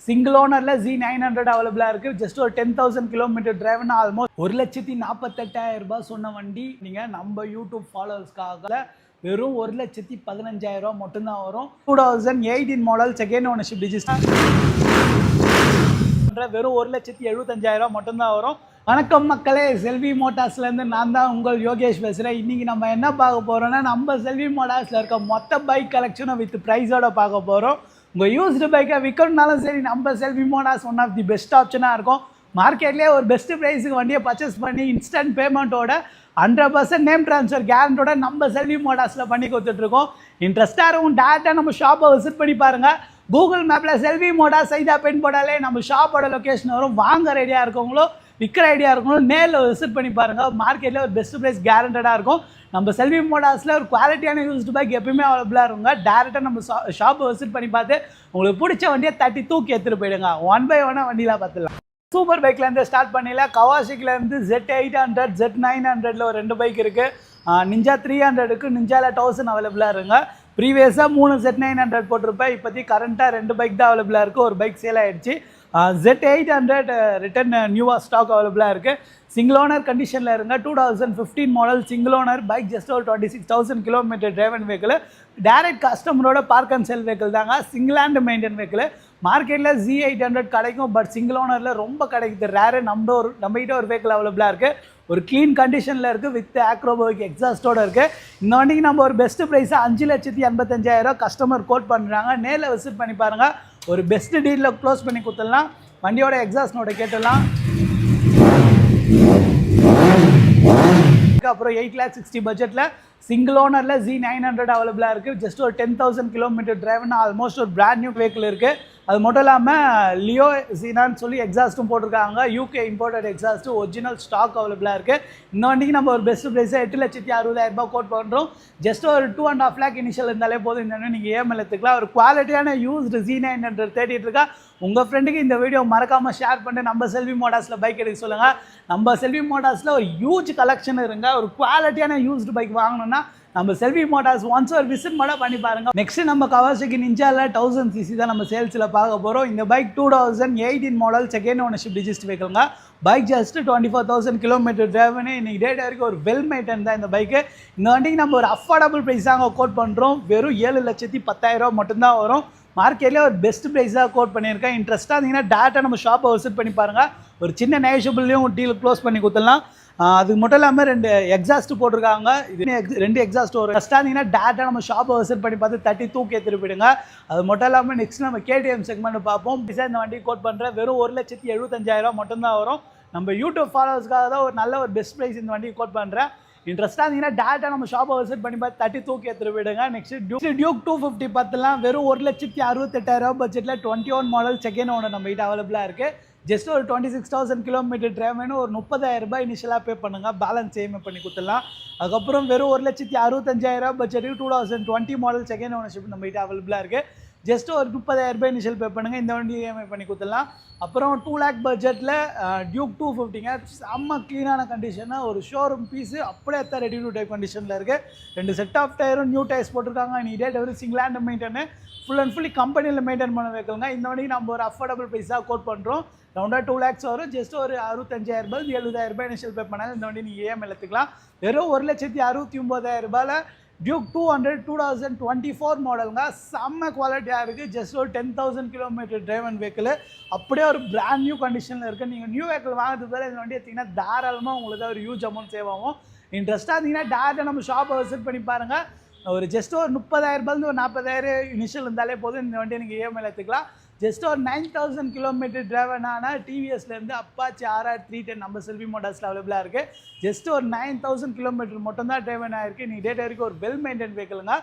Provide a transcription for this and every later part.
Single ஓனரில் Z900 அவைலபிளாக இருக்குது. Just ஒரு 10,000 கிலோமீட்டர் டிரைவ்னா ஆல்மோஸ்ட் 1,48,000 சொன்ன வண்டி. நீங்கள் நம்ம யூடியூப் ஃபாலோவர்ஸ்க்காக வெறும் 1,15,000 மட்டும்தான் வரும். 2018 மாடல் செகண்ட் ஓனர்ஷிப் ரிஜிஸ்டர் வெறும் 1,75,000 மட்டும்தான் வரும். வணக்கம் மக்களே, செல்வி மோட்டார்ஸ்லேருந்து நான் தான் உங்கள் யோகேஷ் பேசுகிறேன். இன்றைக்கி நம்ம என்ன பார்க்க போகிறோன்னா, நம்ம செல்வி மோட்டார்ஸில் இருக்க மொத்த பைக் கலெக்ஷனை வித் ப்ரைஸோட பார்க்க போகிறோம். உங்கள் யூஸ்டு பைக்கை விற்கணுனாலும் சரி, நம்ம Selvi motors one of the best ஆப்ஷனாக இருக்கும். மார்க்கெட்லேயே ஒரு பெஸ்ட்டு ப்ரைஸுக்கு வண்டியை பர்ச்சேஸ் பண்ணி இன்ஸ்டன்ட் பேமெண்ட்டோட 100% நேம் ட்ரான்ஸ்ஃபர் கேரண்டோட நம்ம செல்வி மோட்டார்ஸில் பண்ணி கொடுத்துட்ருக்கோம். இன்ட்ரெஸ்ட்டாக இருக்கும், டேரெக்டாக நம்ம ஷாப்பை விசிட் பண்ணி பாருங்கள். கூகுள் மேப்பில் செல்வி மோட்டார்ஸ் சைதா பென் போட்டாலே நம்ம ஷாப்போட லொக்கேஷன் வரும். வாங்க ஐடியா இருக்கவங்களோ விற்கிற ஐடியா இருக்கணும், நேரில் விசிட் பண்ணி பாருங்கள். மார்க்கெட்டில் ஒரு பெஸ்ட் ப்ரைஸ் கேரண்டடாக இருக்கும். நம்ம செல்வி மோட்டார்ஸில் ஒரு குவாலிட்டியான யூஸ்டு பைக் எப்பயுமே அவைலபிளாக இருக்குங்க. டேரெக்டாக நம்ம ஷாப்பை விசிட் பண்ணி பார்த்து உங்களுக்கு பிடிச்ச வண்டியை தட்டி தூக்கி எடுத்துகிட்டு போயிடுங்க. 1 by 1 வண்டியில் பார்த்துலாம். சூப்பர் பைக்லேருந்து ஸ்டார்ட் பண்ணிடலாம். கவாசிக்கிலேருந்து Z800 Z900 ஒரு 2 பைக் இருக்குது. நிஞ்சா 300க்கு நிஞ்சாவில் 1000 அவைலபிளாக இருங்க. ப்ரீவியஸாக 3 Z900 போட்டிருப்பேன். இப்போதைக்கு கரண்ட்டாக 2 பைக் தான் அவைலபிளாக இருக்குது. ஒரு பைக் சேல் ஆகிடுச்சு. Z800 ரிட்டன் நியூவாக ஸ்டாக் அவைலபிளாக இருக்குது. சிங்கிள் ஓனர் கண்டிஷனில் இருங்க. 2015 model single owner bike. Just ஒரு 26,000 கிலோமீட்டர் டிரைவன் வெஹிக்கிள். டேரக்ட் கஸ்டமரோட பார்க் அண்ட் செல் வெஹிக்கிள் தாங்க. Single hand maintain vehicle. மார்க்கெட்டில் Z800 கிடைக்கும், பட் சிங்கிள் ஓனரில் ரொம்ப கிடைக்குது, ரேரு. நம்மகிட்ட ஒரு வெஹிக்கிள் அவைலபிளாக இருக்குது. ஒரு க்ளீன் கண்டிஷனில் இருக்குது, வித் ஆக்ரோபோவிக் எக்ஸாஸ்டோடு இருக்குது. இந்த வண்டிக்கு நம்ம ஒரு பெஸ்ட்டு ப்ரைஸாக 5,85,000 கஸ்டமர் கோட் பண்ணுறாங்க. நேரில் விசிட் பண்ணி பாருங்கள். ஒரு பெஸ்ட்டு டீலில் க்ளோஸ் பண்ணி கொடுத்துடலாம். வண்டியோட எக்ஸாஸ்ட் நோட்டை கேட்டுடலாம். அப்புறம் 8,60,000 பட்ஜெட்டில் சிங்கிள் ஓனரில் Z900 அவைலபிளாக இருக்குது. ஜஸ்ட் ஒரு 10,000 கிலோமீட்டர் டிரைவ்னா ஆல்மோஸ்ட் ஒரு பிராண்ட் நியூ வெஹிக்கிள் இருக்குது. அது மட்டும் இல்லாமல் லியோ ஜீனான்னு சொல்லி எக்ஸாஸ்ட்டும் போட்டிருக்காங்க. UK imported exhaust original stock அவைலபிளாக இருக்குது. இந்த வண்டிக்கு நம்ம ஒரு பெஸ்ட் ப்ரைஸாக 8,60,000 கோட் பண்ணுறோம். ஜஸ்ட் ஒரு 2.5 lakh இனிஷியல் இருந்தாலே போதும். இந்த நீங்கள் EMI எடுத்துக்கலாம். ஒரு குவாலிட்டியான யூஸ்டு Z900 தேடிட்டு இருக்கா உங்கள் ஃப்ரெண்டுக்கு இந்த வீடியோ மறக்காமல் ஷேர் பண்ணி நம்ம செல்வி மோட்டார்ஸில் பைக் எடுக்க சொல்லுங்கள். நம்ம செல்வி மோட்டார்ஸில் ஒரு ஹியூஜ் கலெக்ஷன் இருங்க. ஒரு குவாலிட்டியான யூஸ்டு பைக் வாங்கணும்னா நம்ம செல்வி மோட்டார்ஸ் ஒன்ஸ் ஒரு விசிட் மட்டும் பண்ணி பாருங்க. நெக்ஸ்ட் நம்ம கவாசாகி நிஞ்சாவில் 1000cc தான் நம்ம சேல்ஸில் பார்க்க போகிறோம். இந்த bike 2018 model second ownership register வெஹிக்கிள்ங்க. பைக் ஜஸ்ட் 24,000 கிலோமீட்டர் டிரைவ்னு இன்னைக்கு டேட் வரைக்கும் ஒரு வெல் மெயின்டைன் தான் இந்த பைக்கு. இந்த வண்டிக்கு நம்ம ஒரு அஃபோர்டபுள் ப்ரைஸாக கோட் பண்ணுறோம். வெறும் 7,10,000 மட்டும்தான் வரும். மார்க்கெட்லேயே ஒரு பெஸ்ட் ப்ரைஸாக கோட் பண்ணியிருக்கேன். இன்ட்ரெஸ்ட்டாக இருந்தீங்கன்னா டேரெக்டாக நம்ம ஷாப்பை விசிட் பண்ணி பாருங்கள். ஒரு சின்ன நெகோஷியபிள்லையும் டீல் க்ளோஸ் பண்ணி கொடுத்துடலாம். அது மட்டும் இல்லாமல் 2 எக்ஸாஸ்ட் போட்டிருக்காங்க. இது 2 எக்ஸாஸ்ட் வரும். ஃபஸ்ட்டாக இருந்தீங்கன்னா டேரெக்டாக நம்ம ஷாப்பை விசிட் பண்ணி பார்த்து தட்டி தூக்கி எடுத்துகிட்டு போயிடுங்க. அது மட்டும் இல்லாமல் நெக்ஸ்ட் நம்ம KTM செக்மெண்ட் பார்ப்போம். டிசைன் இந்த வண்டி கோட் பண்ணுறேன். வெறும் 1,75,000 மட்டும்தான் வரும். நம்ம யூடியூப் ஃபாலோவர்ஸ்க்காக தான் ஒரு பெஸ்ட் ப்ரைஸ் இந்த வண்டி கோட் பண்ணுறேன். இன்ட்ரெஸ்ட்டாக இருந்தீங்கன்னா டேரெக்டாக நம்ம ஷாப்பை விசிட் பண்ணி பார்த்து தட்டி தூக்கி எடுத்துகிட்டு போயிடுங்க. நெக்ஸ்ட் டியூக் 250 பார்த்துலாம். வெறும் 1,68,000 பட்ஜெட்டில் 21 மாடல் செகண்ட் ஓனர் நம்ம கிட்ட அவைலபிளாக இருக்குது. ஜஸ்ட் ஒரு 26,000 கிலோமீட்டர் டிரைவ் வேணும். ஒரு 30,000 இனிஷியலாக பே பண்ணுங்கள். பேலன்ஸ் EMI பண்ணி கொடுத்துடலாம். அதுக்கப்புறம் வெறும் 1,65,000 பட்ஜெட்டுக்கு 2020 மாடல் செகண்ட் ஓனர்ஷிப் நம்ம கிட்ட அவைலபிளாக இருக்குது. ஜஸ்ட் ஒரு 30,000 இனிஷியல் பே பண்ணுங்கள். இந்த வண்டி EMI பண்ணி கொடுத்துடலாம். அப்புறம் 2 lakh பட்ஜெட்டில் டியூக் 250ங்க. செம்ம க்ளீனான கண்டிஷனாக ஒரு ஷோரூம் பீஸு அப்படியே தான் ரெடி டு டைப் கண்டிஷனில் இருக்குது. 2 செட் ஆஃப் டயரும் நியூ டயர்ஸ் போட்டிருக்காங்க. நீ டேட் ஒரு single hand maintain full and fully கம்பெனியில் மெயின்டைன் பண்ண வைக்கலுங்க. இந்த வண்டிக்கு நம்ம ஒரு அஃபோர்டபுள் ப்ரைஸாக கோட் பண்ணுறோம். ரவுண்டாக 2 lakhs வரும். ஜஸ்ட் ஒரு 65,000 70,000 இனிஷியல் பே பண்ணாலும் இந்த வண்டி நீங்கள் EMI எடுத்துக்கலாம். வெறும் 1,69,000 டியூக் 200 2024 மாடலுங்க. செம்ம குவாலிட்டியாக இருக்குது. ஜஸ்ட் ஒரு 10,000 கிலோமீட்டர் டிரைவன் வெஹிக்கிள். அப்படியே ஒரு பிராண்ட் நியூ கண்டிஷனில் இருக்குது. நீங்கள் நியூ வெஹிக்கிள் வாங்குறதுக்கு பதில் இந்த வண்டி எடுத்திங்கன்னா தாராளமாக உங்களுக்கு ஒரு ஹியூஜ் அமௌண்ட் சேவ் ஆகும். இன்ட்ரெஸ்ட்டாக இருந்தீங்கன்னா டேரெக்டாக நம்ம ஷாப்பை விசிட் பண்ணி பாருங்கள். ஒரு ஜஸ்ட் ஒரு 30,000 ஒரு 40,000 இனிஷியல் இருந்தாலே போதும். இந்த வண்டியை நீங்கள் EMI எடுத்துக்கலாம். ஜஸ்ட் ஒரு 9,000 கிலோமீட்டர் டிரைவனான டிவிஎஸ்லேருந்து அப்பாச்சி RR 310 நம்ம செல்வி மோட்டார்ஸில் அவைலபிளாக இருக்குது. ஜஸ்ட் ஒரு 9,000 கிலோமீட்டர் மட்டும் தான் டிரைவன் ஆகிருக்கு. நீங்கள் டேட் வரைக்கும் ஒரு வெல் மெயின்டைன் வெஹிக்கிளுங்க.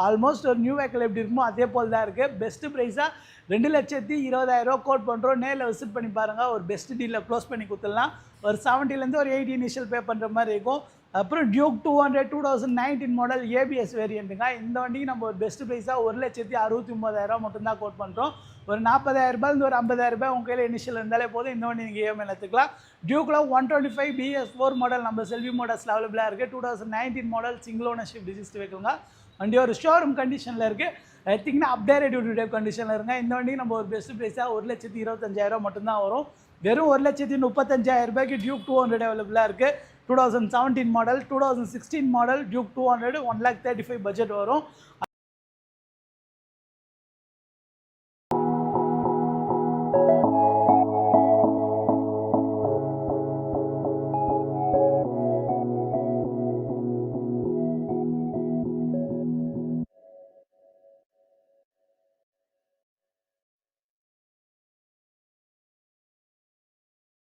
ஆல்மோஸ்ட் ஒரு நியூ வெஹிக்கிள் எப்படி இருக்குமோ அதே போல் தான் இருக்குது. பெஸ்ட்டு ப்ரைஸாக 2,20,000 கோட் பண்ணுறோம். நேரில் விசிட் பண்ணி பாருங்கள். ஒரு பெஸ்ட் டீலில் க்ளோஸ் பண்ணி கொடுத்துடலாம். ஒரு 70 ஒரு 80 இனிஷியல் பே பண்ணுற மாதிரி இருக்கும். அப்புறம் டியூக் 200 2019 மாடல் ABS வேரியண்ட்டுங்க. இந்த வண்டிக்கு நம்ம ஒரு பெஸ்ட் ப்ரைஸாக 1,69,000 மட்டும்தான் கோட் பண்ணுறோம். ஒரு 40,000 ஒரு 50,000 உங்கள் கையில் இனிஷியல் இருந்தாலே போதும். இந்த வண்டி நீங்கள் EMI எடுத்துக்கலாம். டியூக்கில் 125 BS4 மாடல் நம்ம செல்வி மோட்டார்ஸில் அவைலபிளாக இருக்குது. 2019 மாடல் சிங்கிள் ஓனர்ஷிப் ரிஜிஸ்டர் வைக்கலுங்க. வண்டி ஒரு ஷோரூம் கண்டிஷனில் இருக்குது. எடுத்திங்கன்னா அப்டேட் டியூட்டி டைப் கண்டிஷனில் இருங்க. இந்த வண்டி நம்ம ஒரு பெஸ்ட் ப்ரைஸாக 1,25,000 மட்டும்தான் வரும். வெறும் 1,35,000 டியூக் 200 அவைலபிளாக இருக்குது. 2017 மாடல், 2016 மாடல் டியூக் 200 1,35,000 பட்ஜெட் வரும்.